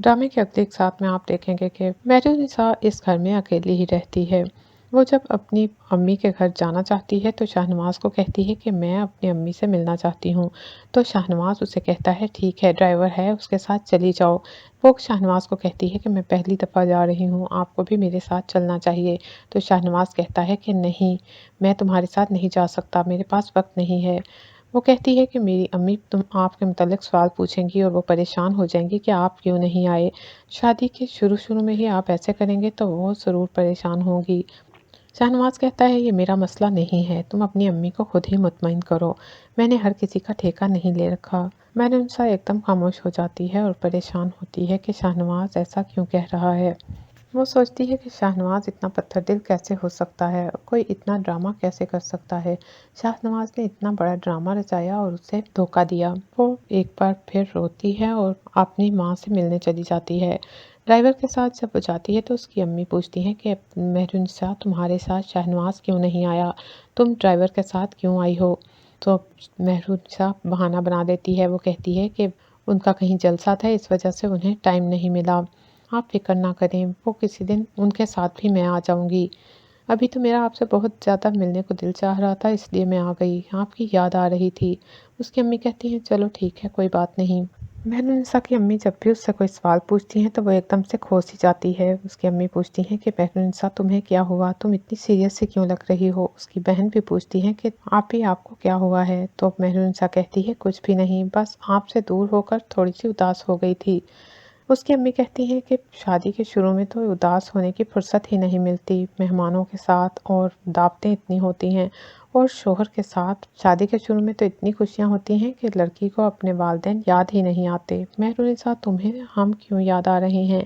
ड्रामे के अगले एक साथ में आप देखेंगे कि मेहरुनिसा इस घर में अकेली ही रहती है। वो जब अपनी अम्मी के घर जाना चाहती है तो शाहनवाज को कहती है कि मैं अपनी अम्मी से मिलना चाहती हूँ। तो शाहनवाज उसे कहता है ठीक है, ड्राइवर है उसके साथ चली जाओ। वो शाहनवाज को कहती है कि मैं पहली दफ़ा जा रही हूँ, आपको भी मेरे साथ चलना चाहिए। तो शाहनवाज कहता है कि नहीं, मैं तुम्हारे साथ नहीं जा सकता, मेरे पास वक्त नहीं है। वो कहती है कि मेरी अम्मी तुम आपके मुतालिक सवाल पूछेंगी और वो परेशान हो जाएंगी कि आप क्यों नहीं आए। शादी के शुरू शुरू में ही आप ऐसे करेंगे तो वो ज़रूर परेशान होंगी। शाहनवाज कहता है ये मेरा मसला नहीं है, तुम अपनी अम्मी को खुद ही मुतमईन करो, मैंने हर किसी का ठेका नहीं ले रखा। मेहरुनिसा एकदम खामोश हो जाती है और परेशान होती है कि शाहनवाज ऐसा क्यों कह रहा है। वो सोचती है कि शाहनवाज इतना पत्थर दिल कैसे हो सकता है, कोई इतना ड्रामा कैसे कर सकता है। शाहनवाज ने इतना बड़ा ड्रामा रचाया और उसे धोखा दिया। वो एक बार फिर रोती है और अपनी माँ से मिलने चली जाती है। ड्राइवर के साथ जब वो जाती है तो उसकी अम्मी पूछती हैं कि मेहरुनिसा तुम्हारे साथ शाहनवाज क्यों नहीं आया, तुम ड्राइवर के साथ क्यों आई हो। तो मेहरुनिसा बहाना बना देती है, वो कहती है कि उनका कहीं जलसा था इस वजह से उन्हें टाइम नहीं मिला। आप फ़िक्र ना करें, वो किसी दिन उनके साथ भी मैं आ जाऊँगी। अभी तो मेरा आपसे बहुत ज़्यादा मिलने को दिल चाह रहा था इसलिए मैं आ गई, आपकी याद आ रही थी। उसकी अम्मी कहती हैं चलो ठीक है, कोई बात नहीं। मेहरुनिसा की अम्मी जब भी उससे कोई सवाल पूछती हैं तो वो एकदम से खो सी जाती है। उसकी अम्मी पूछती हैं कि मेहरुनिसा तुम्हें क्या हुआ, तुम इतनी सीरियस से क्यों लग रही हो। उसकी बहन भी पूछती हैं कि आपको क्या हुआ है। तो मेहरुनिसा कहती है कुछ भी नहीं, बस आपसे दूर होकर थोड़ी सी उदास हो गई थी। उसकी अम्मी कहती हैं कि शादी के शुरू में तो उदास होने की फुर्सत ही नहीं मिलती, मेहमानों के साथ और दावतें इतनी होती हैं और शोहर के साथ शादी के शुरू में तो इतनी खुशियां होती हैं कि लड़की को अपने वालिदैन याद ही नहीं आते। मेहरुनिसा तुम्हें हम क्यों याद आ रहे हैं,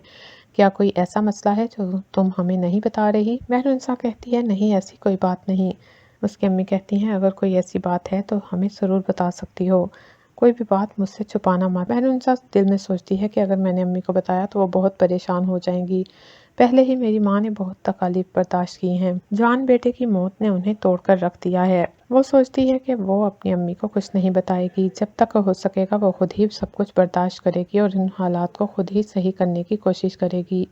क्या कोई ऐसा मसला है जो तुम हमें नहीं बता रही। मेहरुनिसा कहती है नहीं ऐसी कोई बात नहीं। उसकी अम्मी कहती हैं अगर कोई ऐसी बात है तो हमें ज़रूर बता सकती हो, कोई भी बात मुझसे छुपाना मत। मेहरुनिसा दिल में सोचती है कि अगर मैंने अम्मी को बताया तो वो बहुत परेशान हो जाएंगी। पहले ही मेरी माँ ने बहुत तकलीफ बर्दाश्त की हैं, जवान बेटे की मौत ने उन्हें तोड़कर रख दिया है। वो सोचती है कि वो अपनी अम्मी को कुछ नहीं बताएगी, जब तक हो सकेगा वो खुद ही सब कुछ बर्दाश्त करेगी और इन हालात को खुद ही सही करने की कोशिश करेगी।